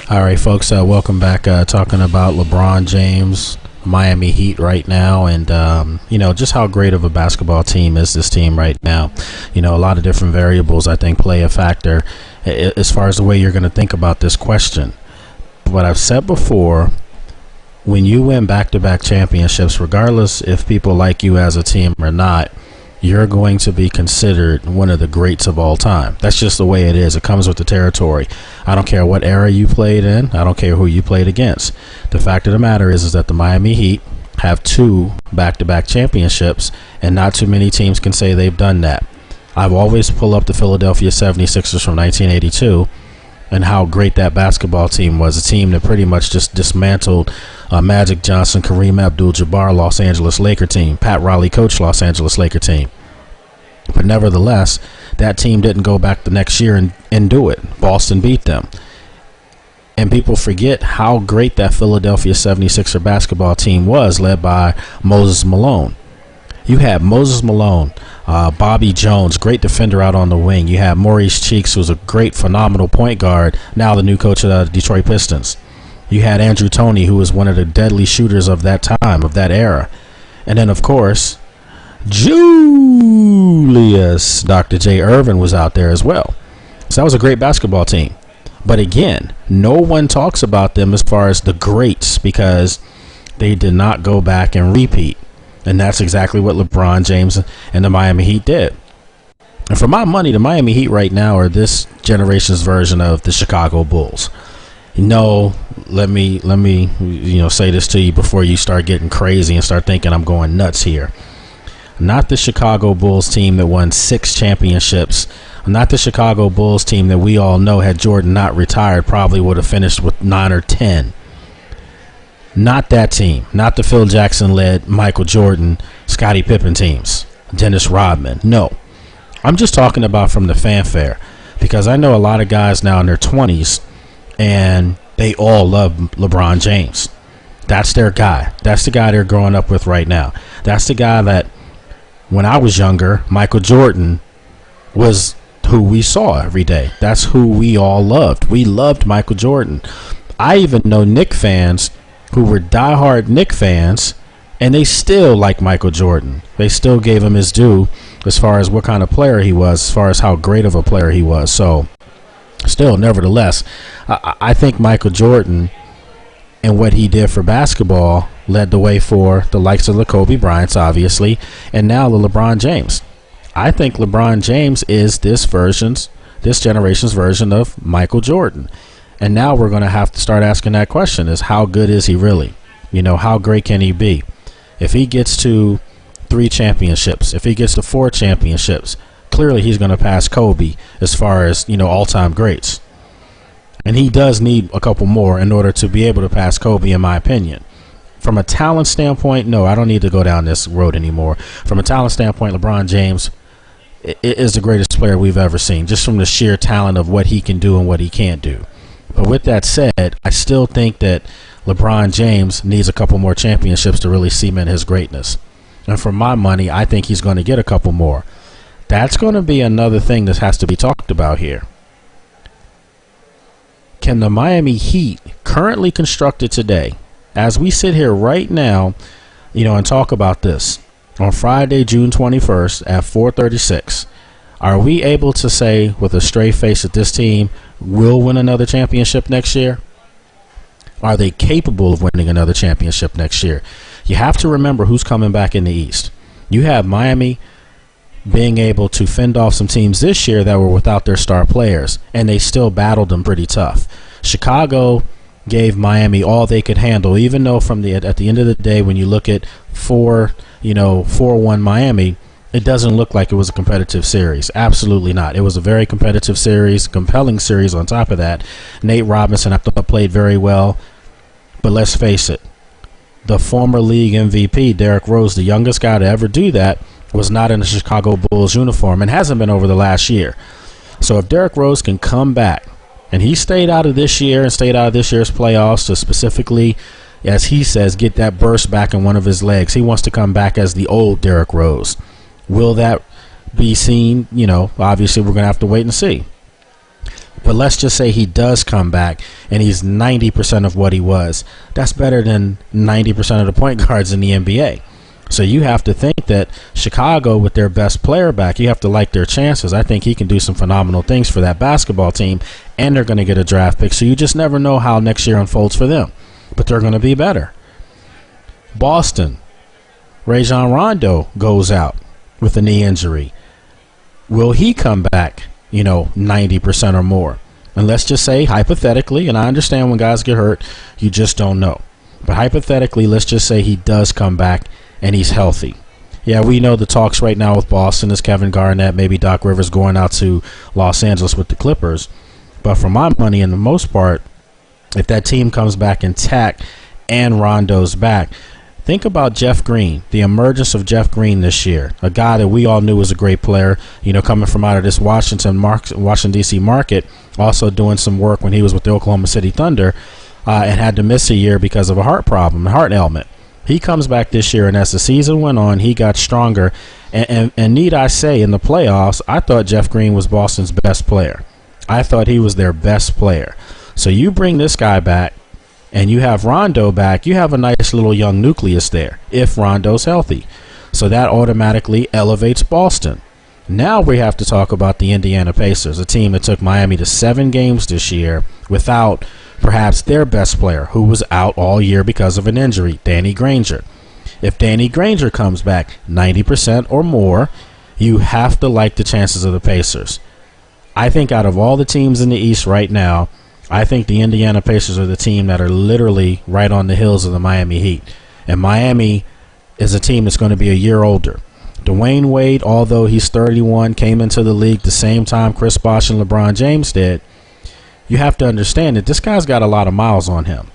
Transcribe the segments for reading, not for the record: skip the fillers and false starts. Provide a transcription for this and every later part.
All right, folks, welcome back. Talking about LeBron James, Miami Heat right now, and just how great of a basketball team is this team right now. A lot of different variables I think play a factor as far as the way you're going to think about this question. But I've said before, when you win back-to-back championships, regardless if people like you as a team or not, you're going to be considered one of the greats of all time. That's just the way it is. It comes with the territory. I don't care what era you played in. I don't care who you played against. The fact of the matter is that the Miami Heat have 2 back-to-back championships, and not too many teams can say they've done that. I've always pulled up the Philadelphia 76ers from 1982 and how great that basketball team was, a team that pretty much just dismantled Magic Johnson, Kareem Abdul-Jabbar, Los Angeles Laker team, Pat Riley coached Los Angeles Laker team. But nevertheless, that team didn't go back the next year and do it. Boston beat them. And people forget how great that Philadelphia 76er basketball team was, led by Moses Malone. You had Moses Malone, Bobby Jones, great defender out on the wing. You had Maurice Cheeks, who was a great, phenomenal point guard, now the new coach of the Detroit Pistons. You had Andrew Toney, who was one of the deadly shooters of that time, of that era. And then, of course, Julius Dr. J. Irvin was out there as well. So that was a great basketball team. But again, no one talks about them as far as the greats because they did not go back and repeat. And that's exactly what LeBron James and the Miami Heat did. And for my money, the Miami Heat right now are this generation's version of the Chicago Bulls. Let me say this to you before you start getting crazy and start thinking I'm going nuts here. Not the Chicago Bulls team that won 6 championships. Not the Chicago Bulls team that we all know, had Jordan not retired, probably would have finished with 9 or 10. Not that team. Not the Phil Jackson-led Michael Jordan, Scottie Pippen teams. Dennis Rodman. No. I'm just talking about from the fanfare, because I know a lot of guys now in their 20s, and they all love LeBron James. That's their guy. That's the guy they're growing up with right now. That's the guy that, when I was younger, Michael Jordan was who we saw every day. That's who we all loved. We loved Michael Jordan. I even know Knick fans who were diehard Knick fans, and they still like Michael Jordan. They still gave him his due as far as what kind of player he was, as far as how great of a player he was. So, still, nevertheless, I think Michael Jordan and what he did for basketball led the way for the likes of the Kobe Bryants, obviously, and now the LeBron James. I think LeBron James is this generation's version of Michael Jordan. And now we're going to have to start asking that question, is how good is he really? How great can he be? If he gets to 3 championships, if he gets to 4 championships, clearly he's going to pass Kobe as far as, all-time greats. And he does need a couple more in order to be able to pass Kobe, in my opinion. From a talent standpoint, no, I don't need to go down this road anymore. From a talent standpoint, LeBron James is the greatest player we've ever seen, just from the sheer talent of what he can do and what he can't do. But with that said, I still think that LeBron James needs a couple more championships to really cement his greatness. And for my money, I think he's going to get a couple more. That's going to be another thing that has to be talked about here. Can the Miami Heat, currently constructed today, as we sit here right now, and talk about this, on Friday, June 21st at 4:36, are we able to say with a straight face that this team will win another championship next year? Are they capable of winning another championship next year? You have to remember who's coming back in the East. You have Miami being able to fend off some teams this year that were without their star players, and they still battled them pretty tough. Chicago gave Miami all they could handle, even though at the end of the day, when you look at 4-1 Miami, it doesn't look like it was a competitive series. Absolutely not. It was a very competitive series, compelling series on top of that. Nate Robinson, I thought, played very well. But let's face it, the former league MVP, Derrick Rose, the youngest guy to ever do that, was not in the Chicago Bulls uniform and hasn't been over the last year. So if Derrick Rose can come back, and he stayed out of this year and stayed out of this year's playoffs to specifically, as he says, get that burst back in one of his legs. He wants to come back as the old Derrick Rose. Will that be seen? Obviously we're going to have to wait and see. But let's just say he does come back and he's 90% of what he was. That's better than 90% of the point guards in the NBA. So you have to think that Chicago, with their best player back, you have to like their chances. I think he can do some phenomenal things for that basketball team, and they're going to get a draft pick. So you just never know how next year unfolds for them. But they're going to be better. Boston, Rajon Rondo goes out with a knee injury. Will he come back, 90% or more? And let's just say, hypothetically, and I understand when guys get hurt, you just don't know. But hypothetically, let's just say he does come back and he's healthy. Yeah, we know the talks right now with Boston is Kevin Garnett, maybe Doc Rivers going out to Los Angeles with the Clippers. But for my money, in the most part, if that team comes back intact and Rondo's back, think about Jeff Green, the emergence of Jeff Green this year, a guy that we all knew was a great player, coming from out of this Washington, D.C. market, also doing some work when he was with the Oklahoma City Thunder, and had to miss a year because of a heart problem, a heart ailment. He comes back this year, and as the season went on, he got stronger. And need I say, in the playoffs, I thought Jeff Green was Boston's best player. I thought he was their best player. So you bring this guy back, and you have Rondo back, you have a nice little young nucleus there, if Rondo's healthy. So that automatically elevates Boston. Now we have to talk about the Indiana Pacers, a team that took Miami to 7 games this year without perhaps their best player, who was out all year because of an injury, Danny Granger. If Danny Granger comes back 90% or more, you have to like the chances of the Pacers. I think out of all the teams in the East right now, I think the Indiana Pacers are the team that are literally right on the heels of the Miami Heat. And Miami is a team that's going to be a year older. Dwayne Wade, although he's 31, came into the league the same time Chris Bosh and LeBron James did. You have to understand that this guy's got a lot of miles on him.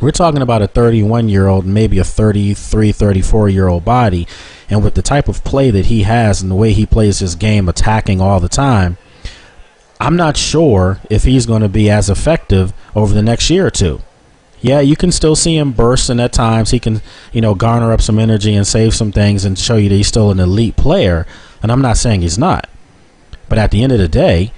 We're talking about a 31-year-old, maybe a 33, 34-year-old body. And with the type of play that he has and the way he plays his game, attacking all the time, I'm not sure if he's going to be as effective over the next year or two. Yeah, you can still see him burst, and at times he can, garner up some energy and save some things and show you that he's still an elite player. And I'm not saying he's not. But at the end of the day,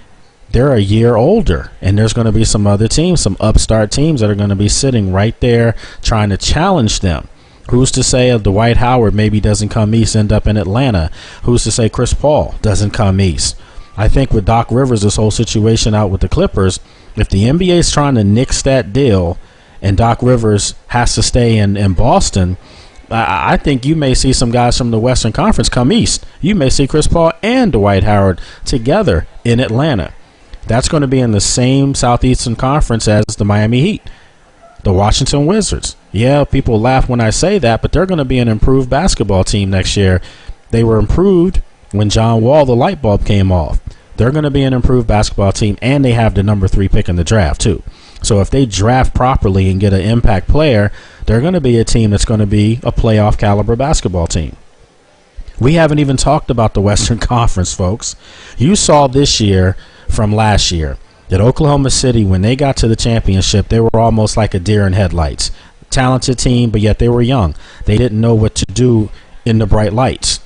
they're a year older, and there's going to be some other teams, some upstart teams that are going to be sitting right there trying to challenge them. Who's to say Dwight Howard maybe doesn't come east, end up in Atlanta? Who's to say Chris Paul doesn't come east? I think with Doc Rivers, this whole situation out with the Clippers, if the NBA is trying to nix that deal and Doc Rivers has to stay in Boston, I think you may see some guys from the Western Conference come east. You may see Chris Paul and Dwight Howard together in Atlanta. That's going to be in the same Southeastern Conference as the Miami Heat, the Washington Wizards. Yeah, people laugh when I say that, but they're going to be an improved basketball team next year. They were improved when John Wall, the light bulb, came off. They're going to be an improved basketball team, and they have the number 3 pick in the draft, too. So if they draft properly and get an impact player, they're going to be a team that's going to be a playoff caliber basketball team. We haven't even talked about the Western Conference, folks. You saw this year from last year that Oklahoma City, when they got to the championship, they were almost like a deer in headlights. Talented team, but yet they were young. They didn't know what to do in the bright lights.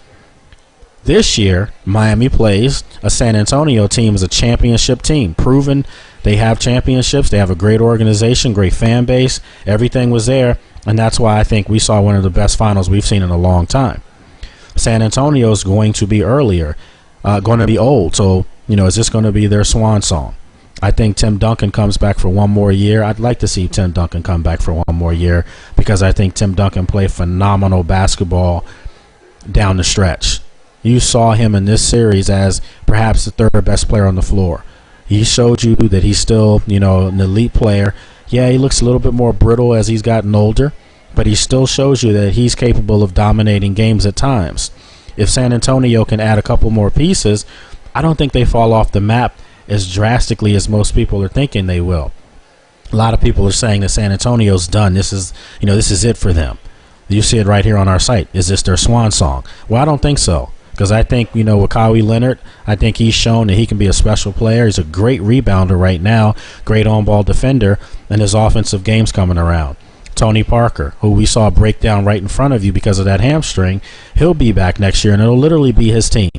This year, Miami plays a San Antonio team as a championship team, proven they have championships. They have a great organization, great fan base. Everything was there, and that's why I think we saw one of the best finals we've seen in a long time. San Antonio is going to be going to be old. So, is this going to be their swan song? I think Tim Duncan comes back for one more year. I'd like to see Tim Duncan come back for one more year because I think Tim Duncan played phenomenal basketball down the stretch. You saw him in this series as perhaps the 3rd best player on the floor. He showed you that he's still, an elite player. Yeah, he looks a little bit more brittle as he's gotten older, but he still shows you that he's capable of dominating games at times. If San Antonio can add a couple more pieces, I don't think they fall off the map as drastically as most people are thinking they will. A lot of people are saying that San Antonio's done. This is it for them. You see it right here on our site. Is this their swan song? Well, I don't think so. Because I think, with Kawhi Leonard, I think he's shown that he can be a special player. He's a great rebounder right now, great on-ball defender, and his offensive game's coming around. Tony Parker, who we saw break down right in front of you because of that hamstring, he'll be back next year, and it'll literally be his team.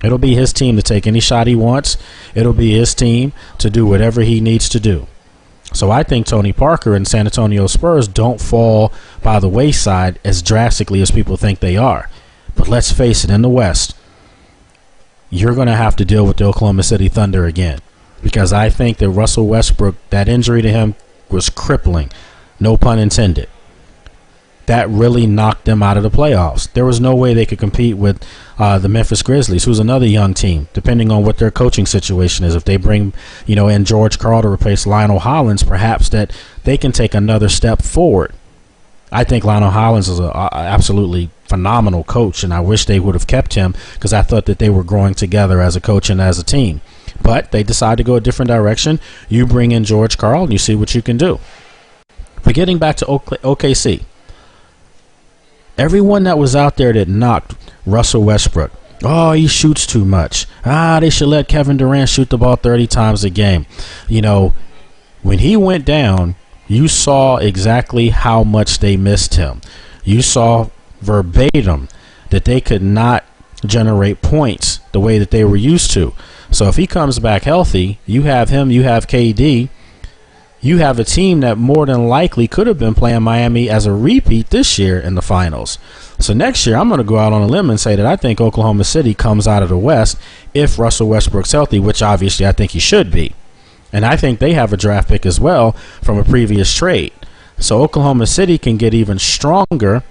It'll be his team to take any shot he wants. It'll be his team to do whatever he needs to do. So I think Tony Parker and San Antonio Spurs don't fall by the wayside as drastically as people think they are. But let's face it, in the West, you're going to have to deal with the Oklahoma City Thunder again, because I think that Russell Westbrook, that injury to him was crippling, no pun intended. That really knocked them out of the playoffs. There was no way they could compete with the Memphis Grizzlies, who's another young team, depending on what their coaching situation is. If they bring, in George Karl to replace Lionel Hollins, perhaps that they can take another step forward. I think Lionel Hollins is an absolutely phenomenal coach, and I wish they would have kept him, because I thought that they were growing together as a coach and as a team. But they decided to go a different direction. You bring in George Karl, and you see what you can do. But getting back to OKC, everyone that was out there that knocked Russell Westbrook, oh, he shoots too much. They should let Kevin Durant shoot the ball 30 times a game. When he went down, you saw exactly how much they missed him. You saw verbatim that they could not generate points the way that they were used to. So if he comes back healthy, you have him, you have KD, you have a team that more than likely could have been playing Miami as a repeat this year in the finals. So next year, I'm going to go out on a limb and say that I think Oklahoma City comes out of the West if Russell Westbrook's healthy, which obviously I think he should be. And I think they have a draft pick as well from a previous trade. So Oklahoma City can get even stronger.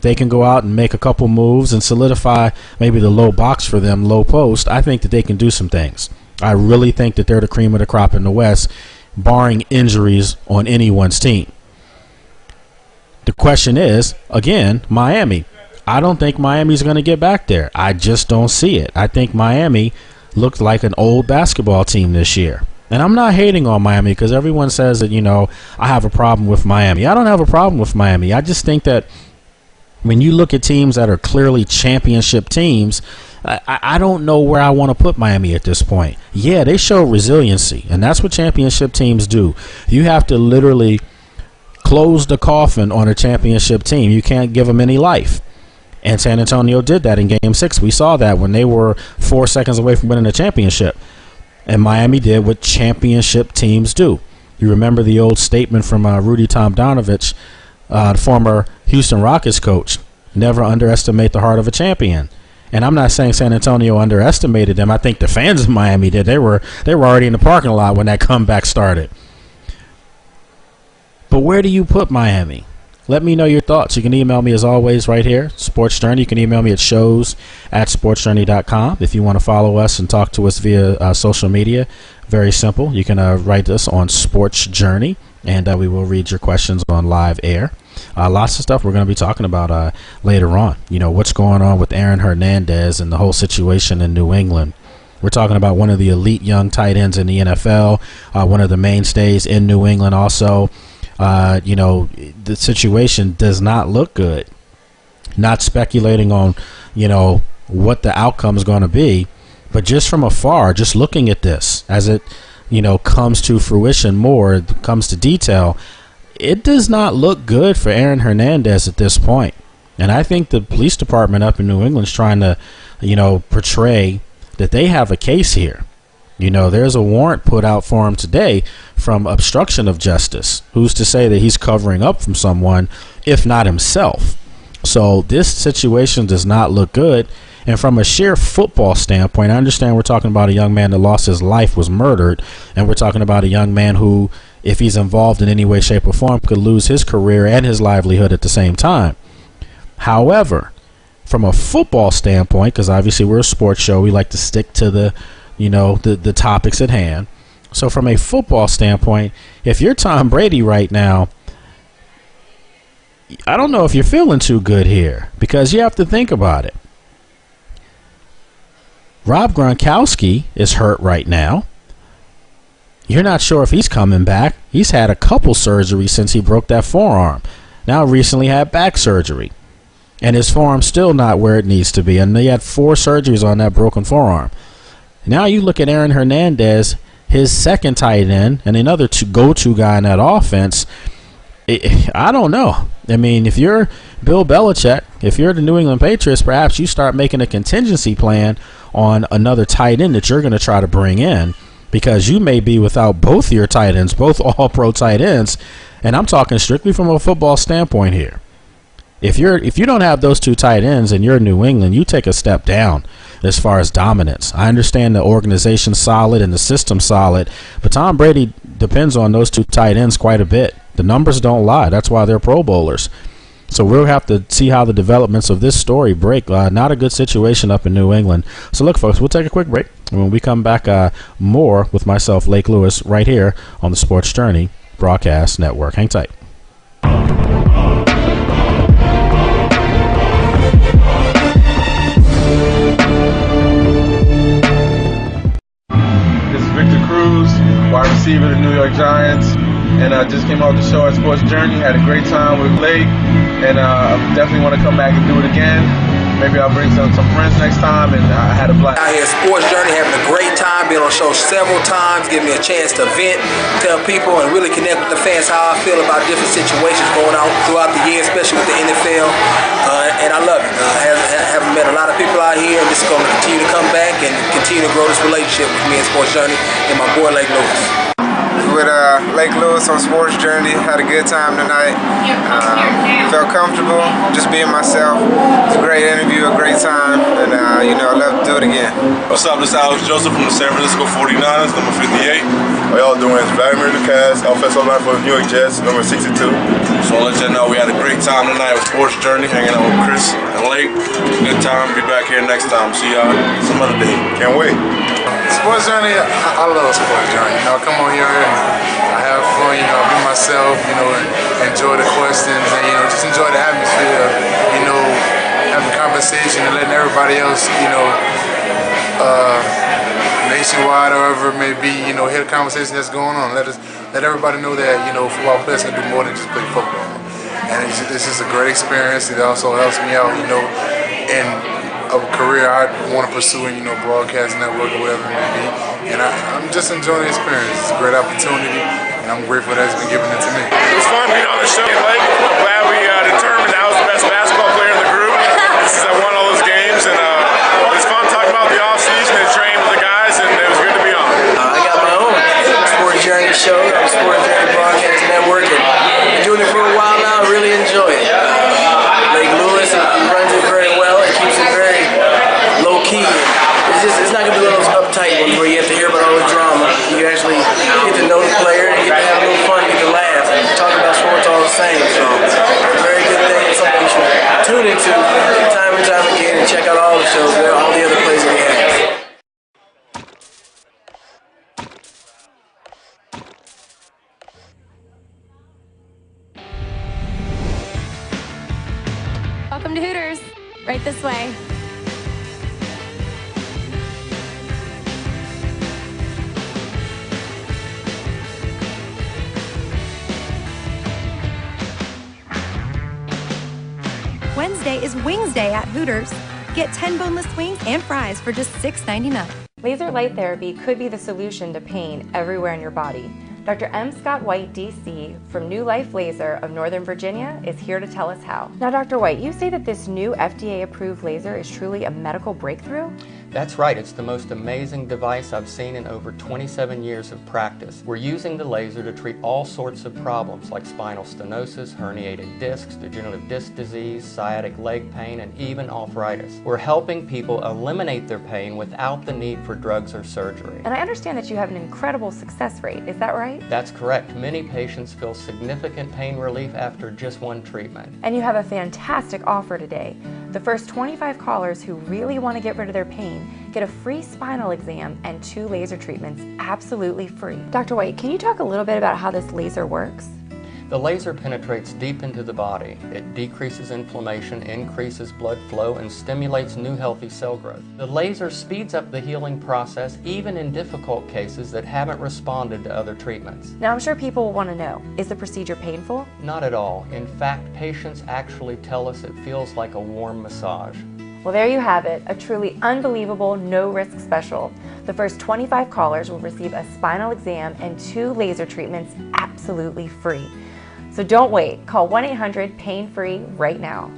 They can go out and make a couple moves and solidify maybe the low box for them, low post. I think that they can do some things. I really think that they're the cream of the crop in the West, barring injuries on anyone's team. The question is, again, Miami. I don't think Miami's going to get back there. I just don't see it. I think Miami looked like an old basketball team this year. And I'm not hating on Miami, because everyone says that, I have a problem with Miami. I don't have a problem with Miami. I just think that when you look at teams that are clearly championship teams, I don't know where I want to put Miami at this point. Yeah, they show resiliency, and that's what championship teams do. You have to literally close the coffin on a championship team. You can't give them any life. And San Antonio did that in Game 6. We saw that when they were 4 seconds away from winning the championship. And Miami did what championship teams do. You remember the old statement from Rudy Tomjanovich, the former Houston Rockets coach, never underestimate the heart of a champion. And I'm not saying San Antonio underestimated them. I think the fans of Miami did. They were already in the parking lot when that comeback started. But where do you put Miami? Let me know your thoughts. You can email me as always right here, Sports Journey. You can email me at shows@sportsjourney.com. If you want to follow us and talk to us via social media, very simple. You can write us on Sports Journey, and we will read your questions on live air. Lots of stuff we're going to be talking about later on. What's going on with Aaron Hernandez and the whole situation in New England. We're talking about one of the elite young tight ends in the NFL, one of the mainstays in New England also. The situation does not look good. Not speculating on, what the outcome is going to be, but just from afar, just looking at this as it, comes to fruition more, comes to detail, it does not look good for Aaron Hernandez at this point. And I think the police department up in New England is trying to, portray that they have a case here. There's a warrant put out for him today from obstruction of justice. Who's to say that he's covering up from someone, if not himself? So this situation does not look good. And from a sheer football standpoint, I understand we're talking about a young man that lost his life, was murdered. And we're talking about a young man who, if he's involved in any way, shape, or form, could lose his career and his livelihood at the same time. However, from a football standpoint, because obviously we're a sports show, we like to stick to the topics at hand. So from a football standpoint, if you're Tom Brady right now, I don't know if you're feeling too good here, because you have to think about it. Rob Gronkowski is hurt right now. You're not sure if he's coming back. He's had a couple surgeries since he broke that forearm. Now recently had back surgery. And his forearm's still not where it needs to be. And he had 4 surgeries on that broken forearm. Now you look at Aaron Hernandez, his second tight end, and another go-to guy in that offense. I don't know. I mean, if you're Bill Belichick, if you're the New England Patriots, perhaps you start making a contingency plan on another tight end that you're going to try to bring in, because you may be without both your tight ends, both all-pro tight ends, and I'm talking strictly from a football standpoint here. If you don't have those two tight ends and you're New England, you take a step down as far as dominance. I understand the organization's solid and the system's solid, but Tom Brady depends on those two tight ends quite a bit. The numbers don't lie. That's why they're Pro Bowlers. So we'll have to see how the developments of this story break. Not a good situation up in New England. So look, folks, we'll take a quick break. And when we come back, more with myself, Lake Lewis, right here on the Sports Journey Broadcast Network. Hang tight. Wide receiver of the New York Giants, and I just came off the show at Sports Journey. Had a great time with Lake, and I definitely want to come back and do it again. Maybe I'll bring some friends next time, and I had a blast. Out here at Sports Journey, having a great time, been on the show several times, giving me a chance to vent, tell people, and really connect with the fans how I feel about different situations going on throughout the year, especially with the NFL, and I love it. Haven't met a lot of people out here, and just going to continue to come back and continue to grow this relationship with me and Sports Journey and my boy Lake Lewis. With Lake Lewis on Sports Journey, had a good time tonight. Felt comfortable, just being myself. It was a great interview, a great time, and I'd love to do it again. What's up? This is Alex Joseph from the San Francisco 49ers, number 58. How y'all doing? It's Vladimir Lucas, offensive line for the New York Jets, number 62. So I'll let you know we had a great time tonight with Sports Journey, hanging out with Chris and Lake. Good time. Be back here next time. See y'all some other day. Can't wait. Sports Journey, I love Sports Journey. Come on here and I have fun, be myself, and enjoy the questions and, just enjoy the atmosphere, having conversation and letting everybody else, nationwide or wherever it may be, hear the conversation that's going on. Let everybody know that, football players can do more than just play football. And it's just a great experience. It also helps me out, in a career I want to pursue in, broadcast network or whatever it may be. And I'm just enjoying the experience. It's a great opportunity, and I'm grateful that it's been given it to me. It was fun being on the show, Lake. I'm glad we determined I was the best basketball player in the group. This is one of those games, and it was fun talking about the off-season and training with the guys, and it was good to be on. I got my own Sports Journey show on Sports Journey Broadcast Network, and been doing it for a while now. I really enjoy it. Lake Lewis runs it very well and keeps it very low-key. It's not going to be one of those uptight ones where you have to hear about all the drama. You actually get to know the player and get to have a little fun, get to laugh, and talk about sports all the same. So it's a very good thing. It's something you should tune into time and time again and check out all the shows, all the other plays that we have. Welcome to Hooters. Right this way. Wednesday is Wings Day at Hooters. Get 10 boneless wings and fries for just $6.99. Laser light therapy could be the solution to pain everywhere in your body. Dr. M. Scott White, DC, from New Life Laser of Northern Virginia, is here to tell us how. Now, Dr. White, you say that this new FDA-approved laser is truly a medical breakthrough? That's right. It's the most amazing device I've seen in over 27 years of practice. We're using the laser to treat all sorts of problems like spinal stenosis, herniated discs, degenerative disc disease, sciatic leg pain, and even arthritis. We're helping people eliminate their pain without the need for drugs or surgery. And I understand that you have an incredible success rate. Is that right? That's correct. Many patients feel significant pain relief after just one treatment. And you have a fantastic offer today. The first 25 callers who really want to get rid of their pain get a free spinal exam and 2 laser treatments absolutely free. Dr. White, can you talk a little bit about how this laser works? The laser penetrates deep into the body. It decreases inflammation, increases blood flow, and stimulates new healthy cell growth. The laser speeds up the healing process even in difficult cases that haven't responded to other treatments. Now I'm sure people will want to know, is the procedure painful? Not at all. In fact, patients actually tell us it feels like a warm massage. Well, there you have it, a truly unbelievable no-risk special. The first 25 callers will receive a spinal exam and 2 laser treatments absolutely free. So don't wait, call 1-800-PAIN-FREE right now.